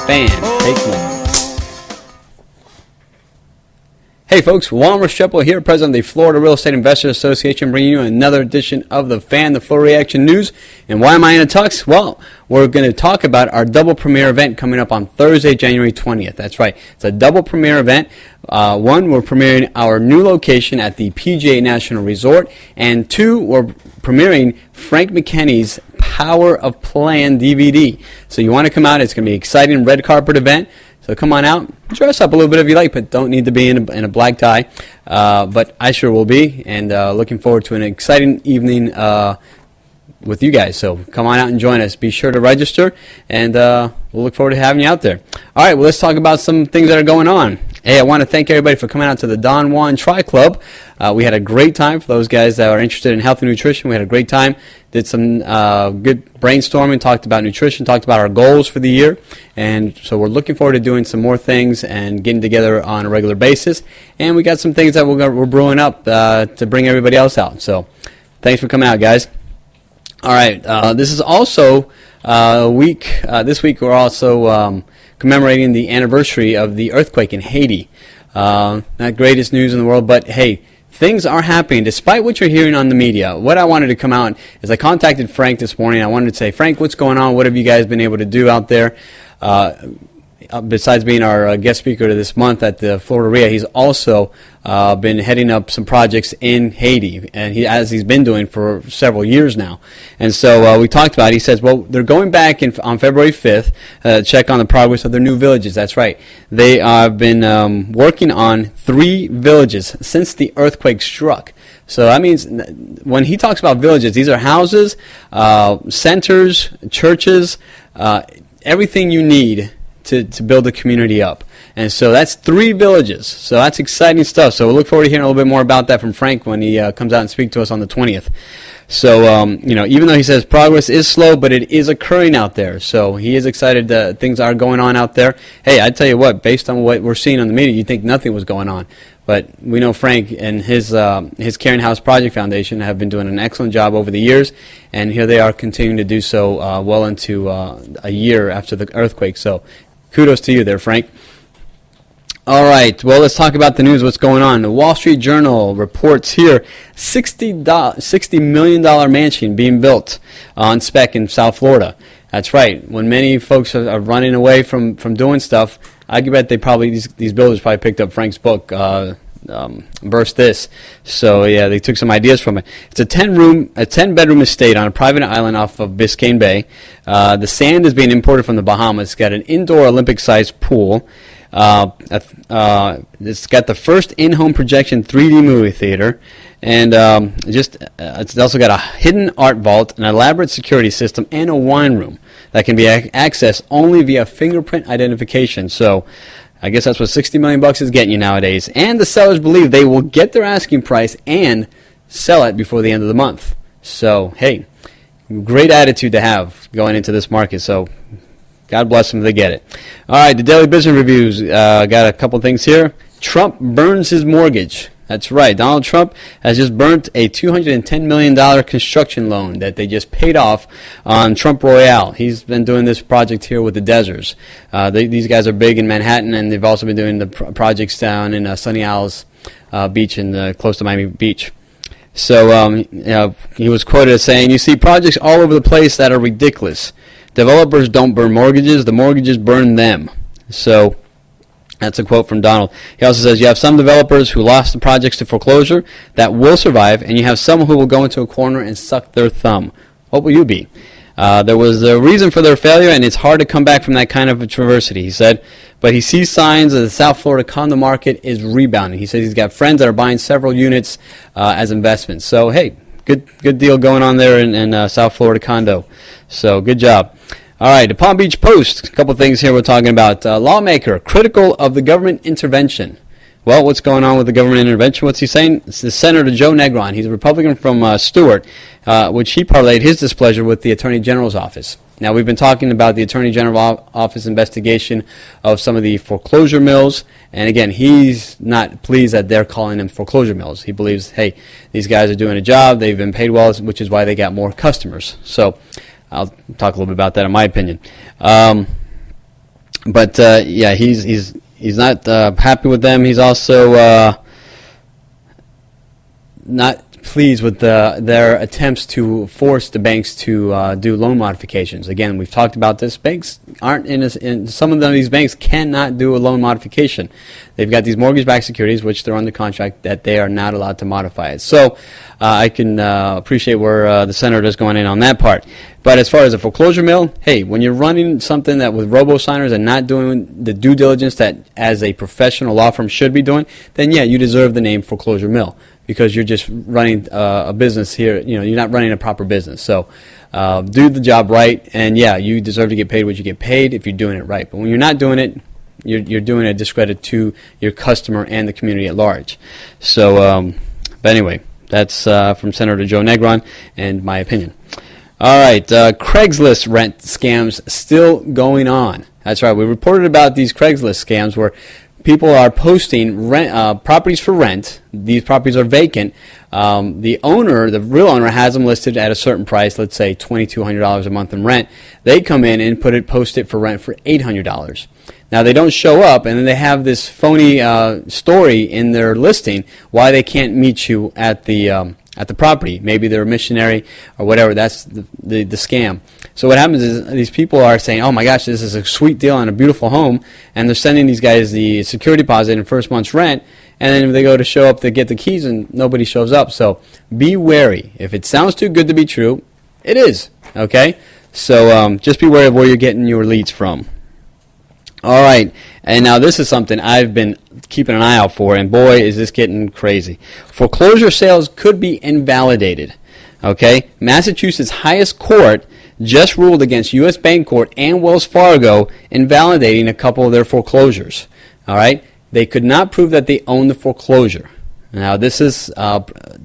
Fan. Take more. Hey folks, Juan Restrepo here, President of the Florida Real Estate Investors Association, bringing you another edition of the Fan, the FLREIA Action News. And why am I in a tux? Well, we're going to talk about our double premiere event coming up on Thursday, January 20th. That's right, it's a double premiere event. One, we're premiering our new location at the PGA National Resort, and two, we're premiering Frank McKinney's Power of Plan DVD. So you want to come out. It's going to be an exciting red carpet event. So come on out, dress up a little bit if you like, but don't need to be in a black tie. But I sure will be, and looking forward to an exciting evening with you guys. So come on out and join us. Be sure to register, and we'll look forward to having you out there. All right, well, let's talk about some things that are going on. Hey, I want to thank everybody for coming out to the Don Juan Tri Club. We had a great time. For those guys that are interested in healthy nutrition, we had a great time. Did some good brainstorming, talked about nutrition, talked about our goals for the year. And so we're looking forward to doing some more things and getting together on a regular basis. And we got some things that we're brewing up to bring everybody else out. So thanks for coming out, guys. All right, this is also this week we're also commemorating the anniversary of the earthquake in Haiti. Not greatest news in the world, but hey, things are happening despite what you're hearing on the media. What I wanted to come out is I contacted Frank this morning. I wanted to say, Frank, what's going on? What have you guys been able to do out there? Besides being our guest speaker this month at the FLREIA, he's also been heading up some projects in Haiti, and as he's been doing for several years now. And so we talked about it. He says, well, they're going back on February 5th to check on the progress of their new villages. That's right. They have been working on 3 villages since the earthquake struck. So that means when he talks about villages, these are houses, centers, churches, everything you need to build the community up. And so that's 3 villages. So that's exciting stuff. So we'll look forward to hearing a little bit more about that from Frank when he comes out and speaks to us on the 20th. So, even though he says progress is slow, but it is occurring out there. So he is excited that things are going on out there. Hey, I tell you what, based on what we're seeing on the media, you'd think nothing was going on. But we know Frank and his Caring House Project Foundation have been doing an excellent job over the years, and here they are continuing to do so well into a year after the earthquake. So kudos to you there, Frank. All right, well, let's talk about the news, what's going on. The Wall Street Journal reports here $60 million mansion being built on Spec in South Florida. That's right. When many folks are running away from doing stuff, I bet these builders probably picked up Frank's book, Burst This. So, yeah, they took some ideas from it. It's a 10-bedroom estate on a private island off of Biscayne Bay. The sand is being imported from the Bahamas. It's got an indoor Olympic-sized pool. It's got the first in-home projection 3D movie theater, and it's also got a hidden art vault, an elaborate security system, and a wine room that can be accessed only via fingerprint identification. So I guess that's what $60 million is getting you nowadays. And the sellers believe they will get their asking price and sell it before the end of the month. So, hey, great attitude to have going into this market. So God bless them if they get it. All right, the Daily Business Reviews got a couple things here. Trump burns his mortgage. That's right. Donald Trump has just burnt a $210 million construction loan that they just paid off on Trump Royale. He's been doing this project here with the Deserts. These guys are big in Manhattan, and they've also been doing the projects down in Sunny Isles Beach and close to Miami Beach. So he was quoted as saying, "You see projects all over the place that are ridiculous. Developers don't burn mortgages. The mortgages burn them." So that's a quote from Donald. He also says, you have some developers who lost the projects to foreclosure that will survive, and you have some who will go into a corner and suck their thumb. What will you be? There was a reason for their failure, and it's hard to come back from that kind of adversity, he said. But he sees signs that the South Florida condo market is rebounding. He says he's got friends that are buying several units as investments. So, hey, good deal going on there in South Florida condo. So, good job. All right, the Palm Beach Post, a couple things here we're talking about. Lawmaker, critical of the government intervention. Well, what's going on with the government intervention? What's he saying? It's the Senator Joe Negron. He's a Republican from Stewart, which he parlayed his displeasure with the Attorney General's office. Now, we've been talking about the Attorney General's office investigation of some of the foreclosure mills. And again, he's not pleased that they're calling them foreclosure mills. He believes, hey, these guys are doing a job. They've been paid well, which is why they got more customers. So I'll talk a little bit about that in my opinion. But yeah, he's not happy with them. He's also not pleased with their attempts to force the banks to do loan modifications. Again, we've talked about this. Banks aren't in some of these banks cannot do a loan modification. They've got these mortgage-backed securities, which they're under contract that they are not allowed to modify it. So I can appreciate where the senator is going in on that part. But as far as a foreclosure mill, hey, when you're running something that with robo-signers and not doing the due diligence that as a professional law firm should be doing, then yeah, you deserve the name foreclosure mill, because you're just running a business here. You know, you're not running a proper business. So do the job right, and yeah, you deserve to get paid what you get paid if you're doing it right. But when you're not doing it, you're doing a discredit to your customer and the community at large. So, but anyway, that's from Senator Joe Negron and my opinion. All right, Craigslist rent scams still going on. That's right, we reported about these Craigslist scams where people are posting properties for rent. These properties are vacant. The owner, the real owner, has them listed at a certain price, let's say $2,200 a month in rent. They come in and post it for rent for $800. Now, they don't show up, and then they have this phony story in their listing why they can't meet you at the property. Maybe they're a missionary or whatever. That's the scam. So what happens is these people are saying, oh my gosh, this is a sweet deal on a beautiful home, and they're sending these guys the security deposit and first month's rent, and then they go to show up to get the keys and nobody shows up. So be wary. If it sounds too good to be true, it is. Okay? So just be wary of where you're getting your leads from. All right, and now this is something I've been keeping an eye out for, and boy, is this getting crazy. Foreclosure sales could be invalidated. Okay, Massachusetts' highest court just ruled against U.S. Bancorp and Wells Fargo, invalidating a couple of their foreclosures. All right, they could not prove that they own the foreclosure. Now, this is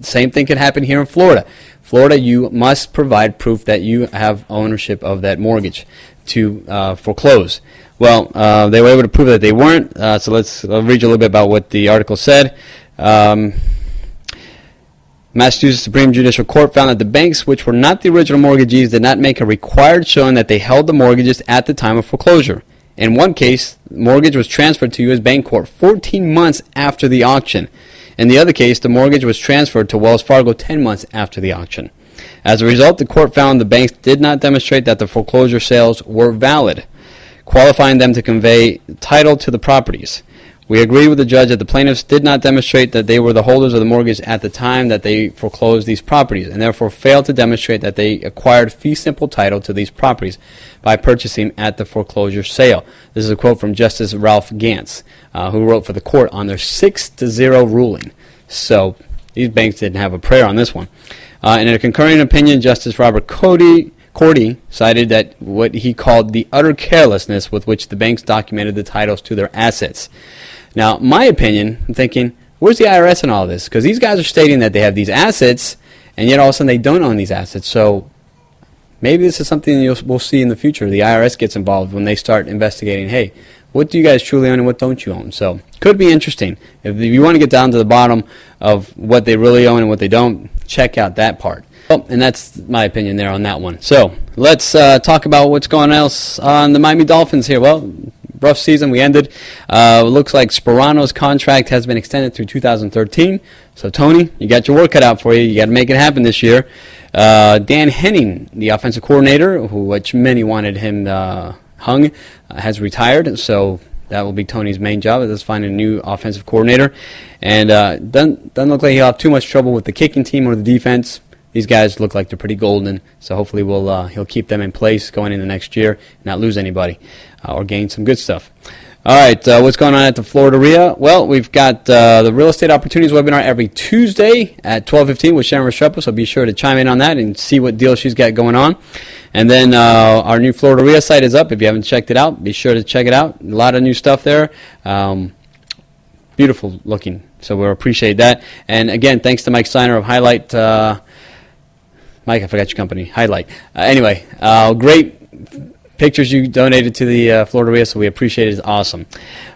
same thing could happen here in Florida. Florida, you must provide proof that you have ownership of that mortgage to foreclose. Well, they were able to prove that they weren't, so I'll read you a little bit about what the article said. Massachusetts Supreme Judicial Court found that the banks, which were not the original mortgagees, did not make a required showing that they held the mortgages at the time of foreclosure. In one case, the mortgage was transferred to U.S. Bancorp 14 months after the auction. In the other case, the mortgage was transferred to Wells Fargo 10 months after the auction. As a result, the court found the banks did not demonstrate that the foreclosure sales were valid, qualifying them to convey title to the properties. We agree with the judge that the plaintiffs did not demonstrate that they were the holders of the mortgage at the time that they foreclosed these properties, and therefore failed to demonstrate that they acquired fee simple title to these properties by purchasing at the foreclosure sale. This is a quote from Justice Ralph Gantz, who wrote for the court on their 6-0 ruling. So these banks didn't have a prayer on this one. In a concurring opinion, Justice Robert Cordy cited that what he called the utter carelessness with which the banks documented the titles to their assets. Now, my opinion, I'm thinking, where's the IRS in all this? Because these guys are stating that they have these assets, and yet all of a sudden they don't own these assets. So maybe this is something we'll see in the future. The IRS gets involved when they start investigating, hey, what do you guys truly own and what don't you own? So could be interesting. If you want to get down to the bottom of what they really own and what they don't, check out that part. Well, and that's my opinion there on that one. So let's talk about what's going else on the Miami Dolphins here. Well, rough season we ended. Looks like Sperano's contract has been extended through 2013. So Tony, you got your work cut out for you. You got to make it happen this year. Dan Henning, the offensive coordinator, which many wanted him hung, has retired. So that will be Tony's main job, is finding a new offensive coordinator. And doesn't look like he'll have too much trouble with the kicking team or the defense. These guys look like they're pretty golden, so hopefully he'll keep them in place going into next year, not lose anybody, or gain some good stuff. All right, what's going on at the FLREIA? Well, we've got the Real Estate Opportunities webinar every Tuesday at 12:15 with Sharon Restrepo, so be sure to chime in on that and see what deal she's got going on. And then our new FLREIA site is up. If you haven't checked it out, be sure to check it out. A lot of new stuff there. Beautiful looking, so we'll appreciate that. And again, thanks to Mike Steiner of Highlight. Mike, I forgot your company. Highlight. Anyway, great pictures you donated to the FLREIA, so we appreciate it. It's awesome.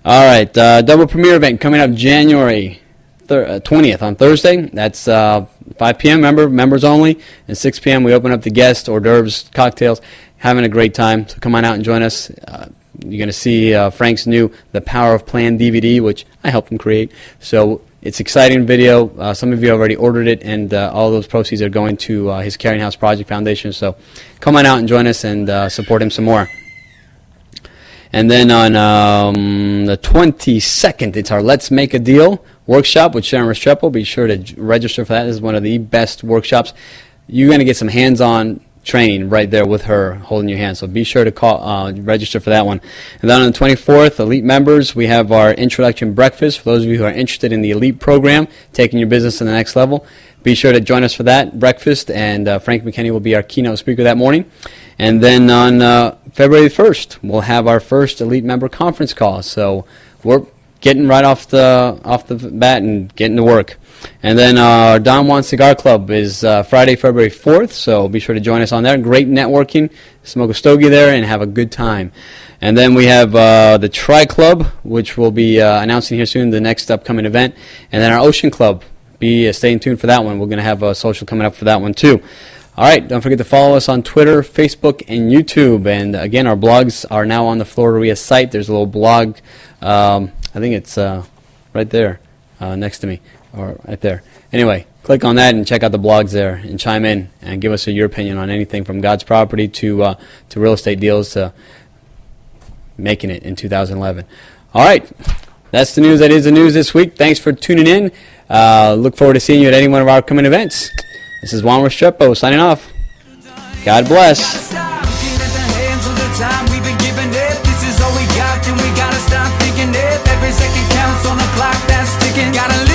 All right, double premiere event coming up January 20th on Thursday. That's 5 p.m. Members only, and 6 p.m. we open up the guests, hors d'oeuvres, cocktails, having a great time. So come on out and join us. you're going to see Frank's new The Power of Plan DVD, which I helped him create. So it's exciting video. Some of you already ordered it, and all those proceeds are going to his Caring House Project Foundation. So come on out and join us and support him some more. And then on the 22nd, it's our Let's Make a Deal workshop with Sharon Restrepo. Be sure to register for that. This is one of the best workshops. You're going to get some hands-on training right there with her holding your hand. So be sure to register for that one. And then on the 24th, Elite members, we have our introduction breakfast. For those of you who are interested in the Elite program, taking your business to the next level, be sure to join us for that breakfast. And Frank McKinney will be our keynote speaker that morning. And then on February 1st, we'll have our first Elite member conference call. So we're getting right off the bat and getting to work. And then our Don Juan Cigar Club is Friday, February 4th, so be sure to join us on there. Great networking, smoke a stogie there, and have a good time. And then we have the Tri Club, which we'll be announcing here soon, the next upcoming event. And then our Ocean Club, stay tuned for that one. We're going to have a social coming up for that one too. All right, don't forget to follow us on Twitter, Facebook, and YouTube. And again, our blogs are now on the FLREIA site. There's a little blog, I think it's right there next to me, or right there. Anyway, click on that and check out the blogs there and chime in and give us your opinion on anything from God's property to real estate deals to making it in 2011. All right, that's the news that is the news this week. Thanks for tuning in. Look forward to seeing you at any one of our upcoming events. This is Juan Restrepo signing off. God bless. Every second counts on the clock that's ticking. Gotta live.